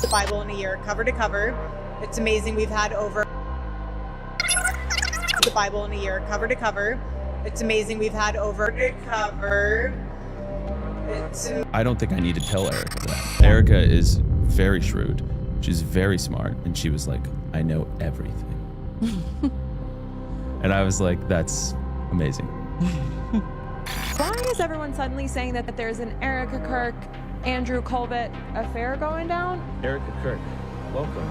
the Bible in a year, cover to cover. It's amazing. We've had over the Bible in a year, cover to cover. It's amazing. We've had over to cover. I don't think I need to tell Erika that. Erika is very shrewd. She's very smart. And she was like, I know everything. And I was like, that's amazing. Why is everyone suddenly saying that there's an Erika Kirk, Andrew Kolvet affair going down? Erika Kirk, welcome.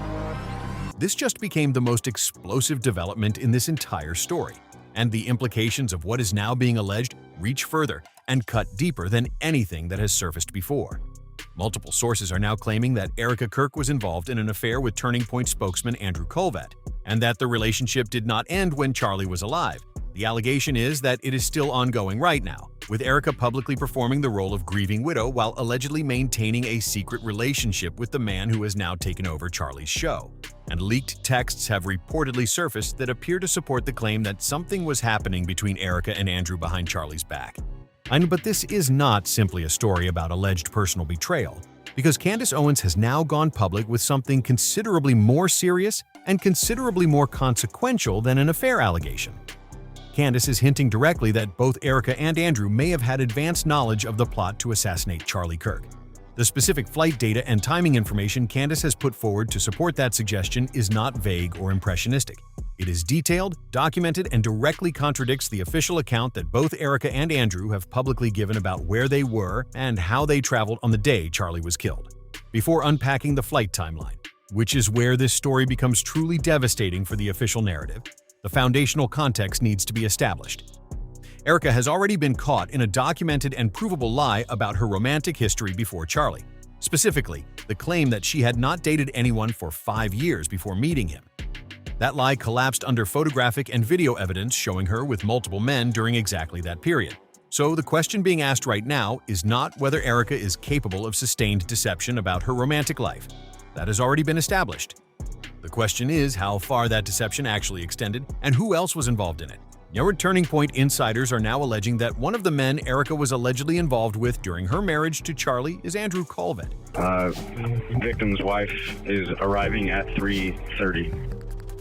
This just became the most explosive development in this entire story, and the implications of what is now being alleged reach further and cut deeper than anything that has surfaced before. Multiple sources are now claiming that Erika Kirk was involved in an affair with Turning Point spokesman Andrew Kolvet, and that the relationship did not end when Charlie was alive. The allegation is that it is still ongoing right now, with Erika publicly performing the role of grieving widow while allegedly maintaining a secret relationship with the man who has now taken over Charlie's show. And leaked texts have reportedly surfaced that appear to support the claim that something was happening between Erika and Andrew behind Charlie's back. But this is not simply a story about alleged personal betrayal, because Candace Owens has now gone public with something considerably more serious and considerably more consequential than an affair allegation. Candace is hinting directly that both Erika and Andrew may have had advanced knowledge of the plot to assassinate Charlie Kirk. The specific flight data and timing information Candace has put forward to support that suggestion is not vague or impressionistic. It is detailed, documented, and directly contradicts the official account that both Erika and Andrew have publicly given about where they were and how they traveled on the day Charlie was killed. Before unpacking the flight timeline, which is where this story becomes truly devastating for the official narrative, the foundational context needs to be established. Erika has already been caught in a documented and provable lie about her romantic history before Charlie. Specifically, the claim that she had not dated anyone for 5 years before meeting him. That lie collapsed under photographic and video evidence showing her with multiple men during exactly that period. So the question being asked right now is not whether Erika is capable of sustained deception about her romantic life. That has already been established. The question is how far that deception actually extended and who else was involved in it. Your Turning Point insiders are now alleging that one of the men Erika was allegedly involved with during her marriage to Charlie is Andrew Kolvet. Victim's wife is arriving at 3:30.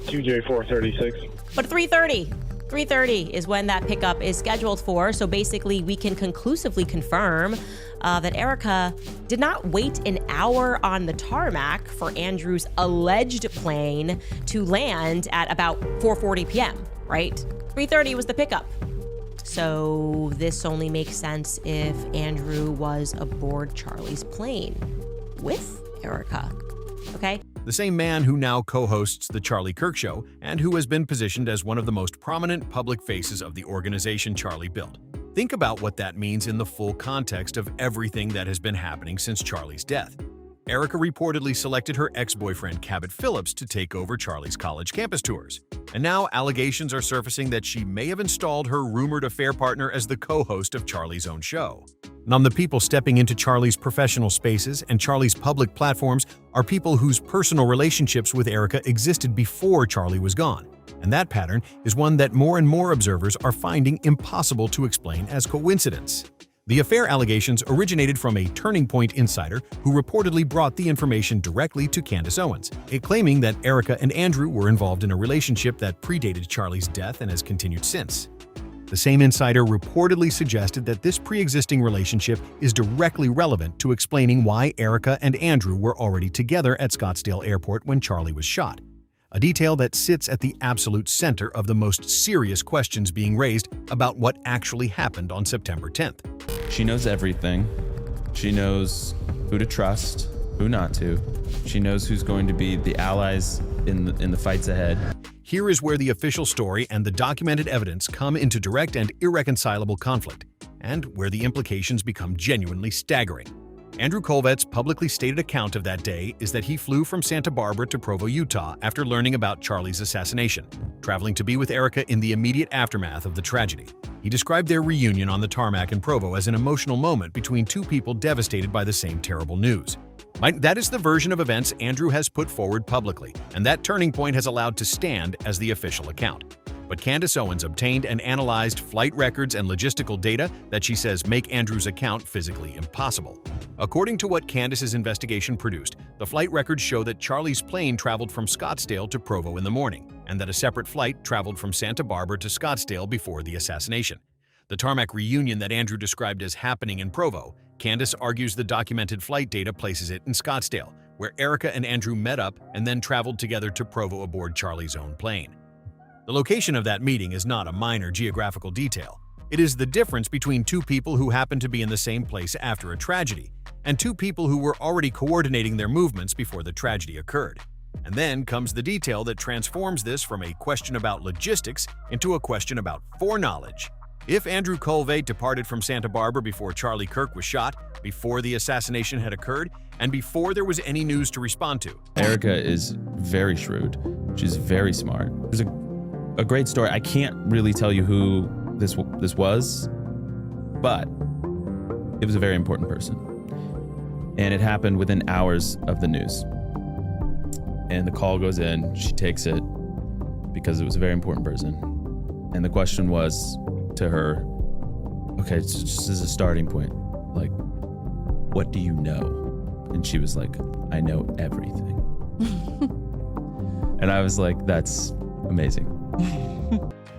QJ436. But 3:30. 3:30 is when that pickup is scheduled for, so basically we can conclusively confirm that Erika did not wait an hour on the tarmac for Andrew's alleged plane to land at about 4:40 p.m., right? 3:30 was the pickup. So this only makes sense if Andrew was aboard Charlie's plane with Erika, okay? The same man who now co-hosts The Charlie Kirk Show and who has been positioned as one of the most prominent public faces of the organization Charlie built. Think about what that means in the full context of everything that has been happening since Charlie's death. Erika reportedly selected her ex-boyfriend Cabot Phillips to take over Charlie's college campus tours. And now allegations are surfacing that she may have installed her rumored affair partner as the co-host of Charlie's own show. The people stepping into Charlie's professional spaces and Charlie's public platforms are people whose personal relationships with Erika existed before Charlie was gone. And that pattern is one that more and more observers are finding impossible to explain as coincidence. The affair allegations originated from a Turning Point insider who reportedly brought the information directly to Candace Owens, claiming that Erika and Andrew were involved in a relationship that predated Charlie's death and has continued since. The same insider reportedly suggested that this pre-existing relationship is directly relevant to explaining why Erika and Andrew were already together at Scottsdale Airport when Charlie was shot. A detail that sits at the absolute center of the most serious questions being raised about what actually happened on September 10th. She knows everything. She knows who to trust, who not to. She knows who's going to be the allies in the fights ahead. Here is where the official story and the documented evidence come into direct and irreconcilable conflict, and where the implications become genuinely staggering. Andrew Kolvet's publicly stated account of that day is that he flew from Santa Barbara to Provo, Utah after learning about Charlie's assassination, traveling to be with Erika in the immediate aftermath of the tragedy. He described their reunion on the tarmac in Provo as an emotional moment between two people devastated by the same terrible news. That is the version of events Andrew has put forward publicly, and that Turning Point has allowed to stand as the official account. But Candace Owens obtained and analyzed flight records and logistical data that she says make Andrew's account physically impossible. According to what Candace's investigation produced, the flight records show that Charlie's plane traveled from Scottsdale to Provo in the morning, and that a separate flight traveled from Santa Barbara to Scottsdale before the assassination. The tarmac reunion that Andrew described as happening in Provo, Candace argues the documented flight data places it in Scottsdale, where Erika and Andrew met up and then traveled together to Provo aboard Charlie's own plane. The location of that meeting is not a minor geographical detail. It is the difference between two people who happen to be in the same place after a tragedy, and two people who were already coordinating their movements before the tragedy occurred. And then comes the detail that transforms this from a question about logistics into a question about foreknowledge. If Andrew Kolvet departed from Santa Barbara before Charlie Kirk was shot, before the assassination had occurred, and before there was any news to respond to. Erika is very shrewd. She's very smart. There's a great story. I can't really tell you who this was, but it was a very important person. And it happened within hours of the news. And the call goes in, she takes it because it was a very important person. And the question was to her, okay, so just as a starting point, like, what do you know? And she was like, I know everything. And I was like, that's amazing.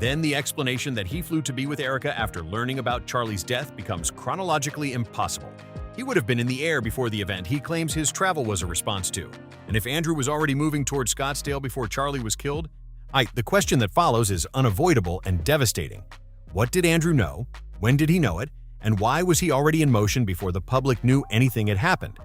Then the explanation that he flew to be with Erika after learning about Charlie's death becomes chronologically impossible. He would have been in the air before the event he claims his travel was a response to. And if Andrew was already moving toward Scottsdale before Charlie was killed, the question that follows is unavoidable and devastating. What did Andrew know? When did he know it? And why was he already in motion before the public knew anything had happened?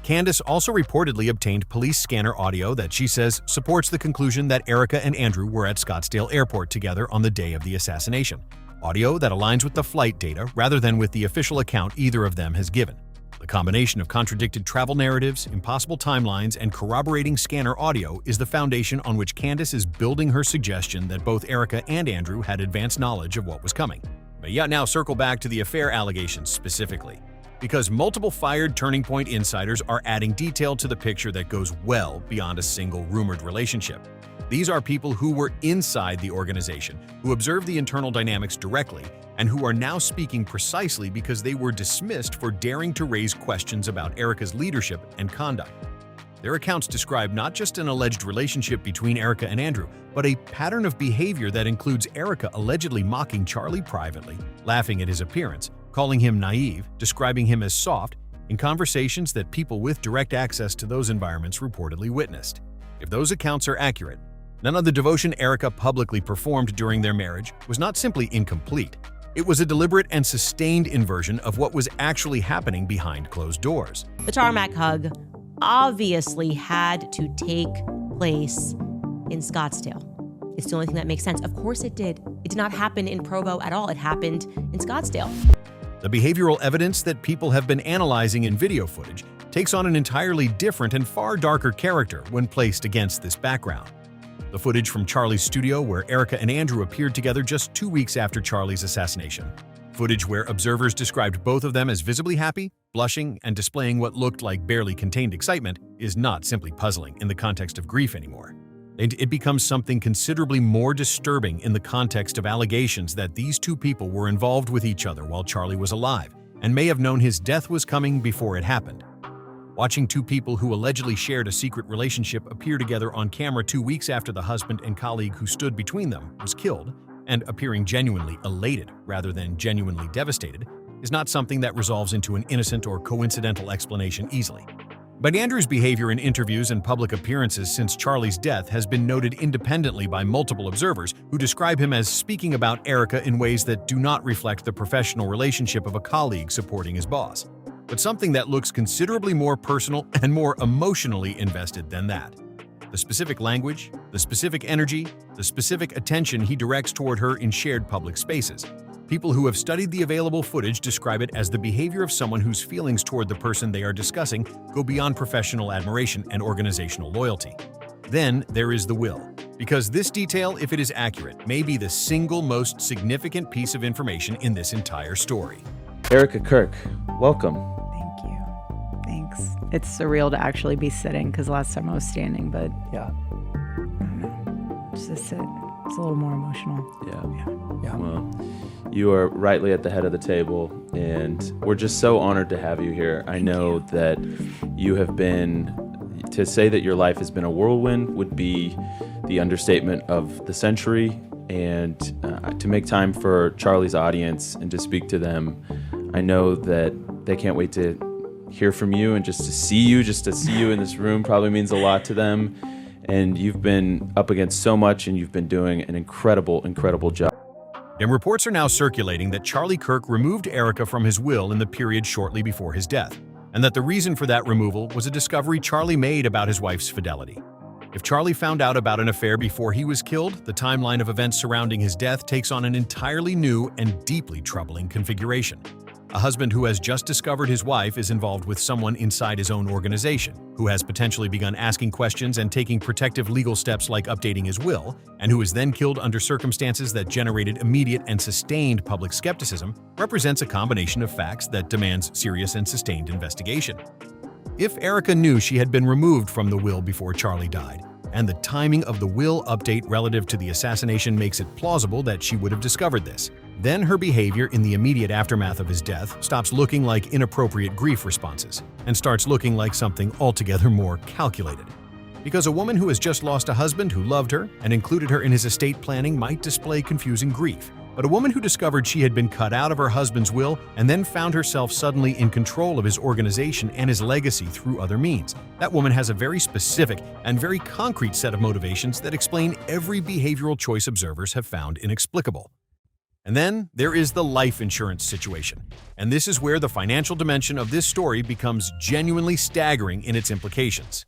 Candace also reportedly obtained police scanner audio that she says supports the conclusion that Erika and Andrew were at Scottsdale Airport together on the day of the assassination. Audio that aligns with the flight data rather than with the official account either of them has given. The combination of contradicted travel narratives, impossible timelines, and corroborating scanner audio is the foundation on which Candace is building her suggestion that both Erika and Andrew had advanced knowledge of what was coming. But yet now circle back to the affair allegations specifically, because multiple fired Turning Point insiders are adding detail to the picture that goes well beyond a single rumored relationship. These are people who were inside the organization, who observed the internal dynamics directly, and who are now speaking precisely because they were dismissed for daring to raise questions about Erika's leadership and conduct. Their accounts describe not just an alleged relationship between Erika and Andrew, but a pattern of behavior that includes Erika allegedly mocking Charlie privately, laughing at his appearance, calling him naive, describing him as soft, in conversations that people with direct access to those environments reportedly witnessed. If those accounts are accurate, none of the devotion Erika publicly performed during their marriage was not simply incomplete. It was a deliberate and sustained inversion of what was actually happening behind closed doors. The tarmac hug obviously had to take place in Scottsdale. It's the only thing that makes sense. Of course it did. It did not happen in Provo at all. It happened in Scottsdale. The behavioral evidence that people have been analyzing in video footage takes on an entirely different and far darker character when placed against this background. The footage from Charlie's studio where Erika and Andrew appeared together just 2 weeks after Charlie's assassination. Footage where observers described both of them as visibly happy, blushing, and displaying what looked like barely contained excitement is not simply puzzling in the context of grief anymore. It becomes something considerably more disturbing in the context of allegations that these two people were involved with each other while Charlie was alive and may have known his death was coming before it happened. Watching two people who allegedly shared a secret relationship appear together on camera 2 weeks after the husband and colleague who stood between them was killed, and appearing genuinely elated rather than genuinely devastated, is not something that resolves into an innocent or coincidental explanation easily. But Andrew's behavior in interviews and public appearances since Charlie's death has been noted independently by multiple observers who describe him as speaking about Erika in ways that do not reflect the professional relationship of a colleague supporting his boss, but something that looks considerably more personal and more emotionally invested than that. The specific language, the specific energy, the specific attention he directs toward her in shared public spaces. People who have studied the available footage describe it as the behavior of someone whose feelings toward the person they are discussing go beyond professional admiration and organizational loyalty. Then there is the will, because this detail, if it is accurate, may be the single most significant piece of information in this entire story. Erika Kirk, welcome. Thank you. Thanks. It's surreal to actually be sitting because last time I was standing, but Yeah. I don't know. Just to sit. It's a little more emotional. Yeah. Well, you are rightly at the head of the table, and we're just so honored to have you here. I know that you have been, to say that your life has been a whirlwind would be the understatement of the century, and to make time for Charlie's audience and to speak to them, I know that they can't wait to hear from you, and just to see you in this room probably means a lot to them. And you've been up against so much, and you've been doing an incredible job. And reports are now circulating that Charlie Kirk removed Erika from his will in the period shortly before his death, and that the reason for that removal was a discovery Charlie made about his wife's fidelity. If Charlie found out about an affair before he was killed, the timeline of events surrounding his death takes on an entirely new and deeply troubling configuration. A husband who has just discovered his wife is involved with someone inside his own organization, who has potentially begun asking questions and taking protective legal steps like updating his will, and who is then killed under circumstances that generated immediate and sustained public skepticism, represents a combination of facts that demands serious and sustained investigation. If Erika knew she had been removed from the will before Charlie died, and the timing of the will update relative to the assassination makes it plausible that she would have discovered this, then her behavior in the immediate aftermath of his death stops looking like inappropriate grief responses and starts looking like something altogether more calculated. Because a woman who has just lost a husband who loved her and included her in his estate planning might display confusing grief. But a woman who discovered she had been cut out of her husband's will and then found herself suddenly in control of his organization and his legacy through other means, that woman has a very specific and very concrete set of motivations that explain every behavioral choice observers have found inexplicable. And then there is the life insurance situation. And this is where the financial dimension of this story becomes genuinely staggering in its implications.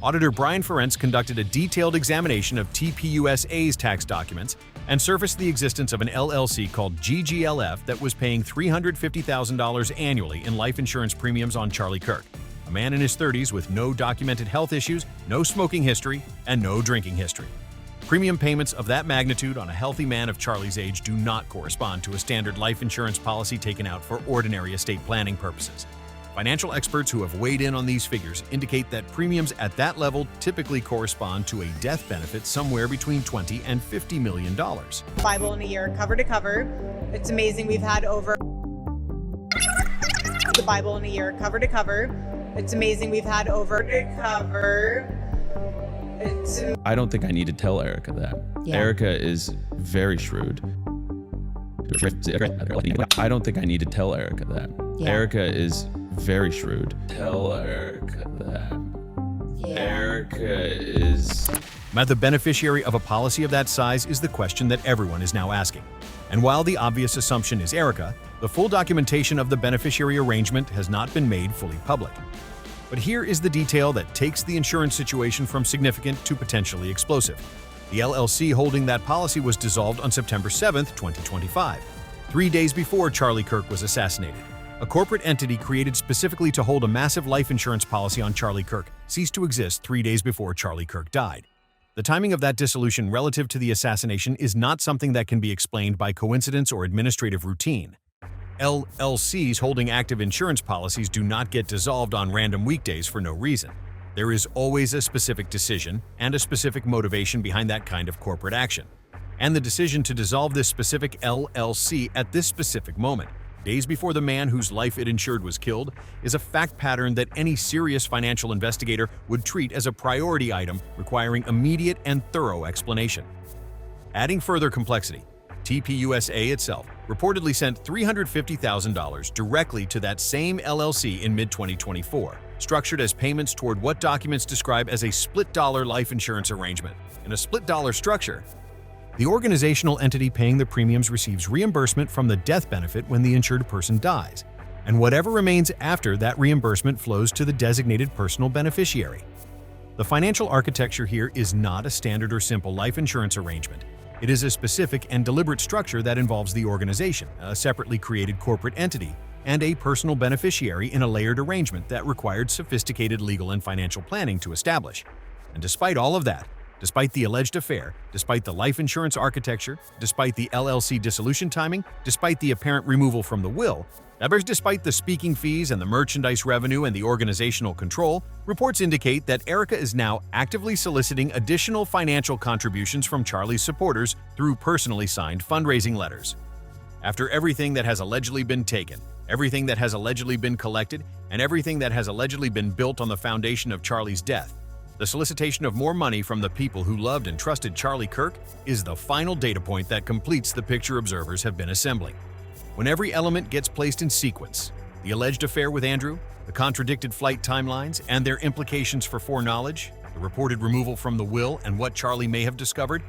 Auditor Brian Ferentz conducted a detailed examination of TPUSA's tax documents and surfaced the existence of an LLC called GGLF that was paying $350,000 annually in life insurance premiums on Charlie Kirk, a man in his 30s with no documented health issues, no smoking history, and no drinking history. Premium payments of that magnitude on a healthy man of Charlie's age do not correspond to a standard life insurance policy taken out for ordinary estate planning purposes. Financial experts who have weighed in on these figures indicate that premiums at that level typically correspond to a death benefit somewhere between $20 and $50 million. Bible in a year, cover to cover. It's amazing. We've had over the Bible in a year, cover to cover. It's amazing. We've had over to cover. I don't think I need to tell Erika that. Yeah. Erika is very shrewd. I don't think I need to tell Erika that. Yeah. Erika is very shrewd. Tell Erika that. Yeah. Erika is... The beneficiary of a policy of that size is the question that everyone is now asking. And while the obvious assumption is Erika, the full documentation of the beneficiary arrangement has not been made fully public. But here is the detail that takes the insurance situation from significant to potentially explosive. The LLC holding that policy was dissolved on September 7, 2025, 3 days before Charlie Kirk was assassinated. A corporate entity created specifically to hold a massive life insurance policy on Charlie Kirk ceased to exist 3 days before Charlie Kirk died. The timing of that dissolution relative to the assassination is not something that can be explained by coincidence or administrative routine. LLCs holding active insurance policies do not get dissolved on random weekdays for no reason. There is always a specific decision and a specific motivation behind that kind of corporate action. And the decision to dissolve this specific LLC at this specific moment, days before the man whose life it insured was killed, is a fact pattern that any serious financial investigator would treat as a priority item requiring immediate and thorough explanation. Adding further complexity, TPUSA itself reportedly sent $350,000 directly to that same LLC in mid-2024, structured as payments toward what documents describe as a split-dollar life insurance arrangement. In a split-dollar structure, the organizational entity paying the premiums receives reimbursement from the death benefit when the insured person dies, and whatever remains after that reimbursement flows to the designated personal beneficiary. The financial architecture here is not a standard or simple life insurance arrangement. It is a specific and deliberate structure that involves the organization, a separately created corporate entity, and a personal beneficiary in a layered arrangement that required sophisticated legal and financial planning to establish. And despite all of that, Despite the alleged affair, despite the life insurance architecture, despite the LLC dissolution timing, despite the apparent removal from the will, despite the speaking fees and the merchandise revenue and the organizational control, reports indicate that Erika is now actively soliciting additional financial contributions from Charlie's supporters through personally signed fundraising letters. After everything that has allegedly been taken, everything that has allegedly been collected, and everything that has allegedly been built on the foundation of Charlie's death, the solicitation of more money from the people who loved and trusted Charlie Kirk is the final data point that completes the picture observers have been assembling. When every element gets placed in sequence, the alleged affair with Andrew, the contradicted flight timelines and their implications for foreknowledge, the reported removal from the will and what Charlie may have discovered,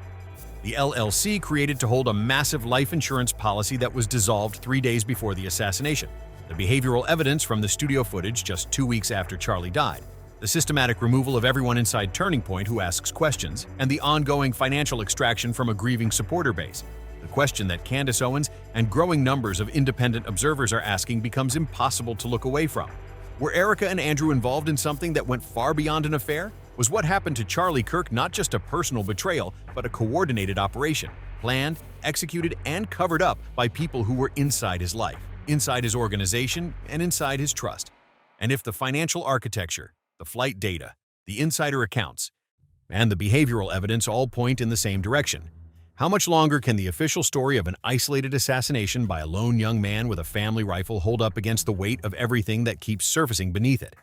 the LLC created to hold a massive life insurance policy that was dissolved 3 days before the assassination, the behavioral evidence from the studio footage just 2 weeks after Charlie died, the systematic removal of everyone inside Turning Point who asks questions, and the ongoing financial extraction from a grieving supporter base. The question that Candace Owens and growing numbers of independent observers are asking becomes impossible to look away from. Were Erika and Andrew involved in something that went far beyond an affair? Was what happened to Charlie Kirk not just a personal betrayal, but a coordinated operation, planned, executed, and covered up by people who were inside his life, inside his organization, and inside his trust? And if the financial architecture, the flight data, the insider accounts, and the behavioral evidence all point in the same direction, how much longer can the official story of an isolated assassination by a lone young man with a family rifle hold up against the weight of everything that keeps surfacing beneath it?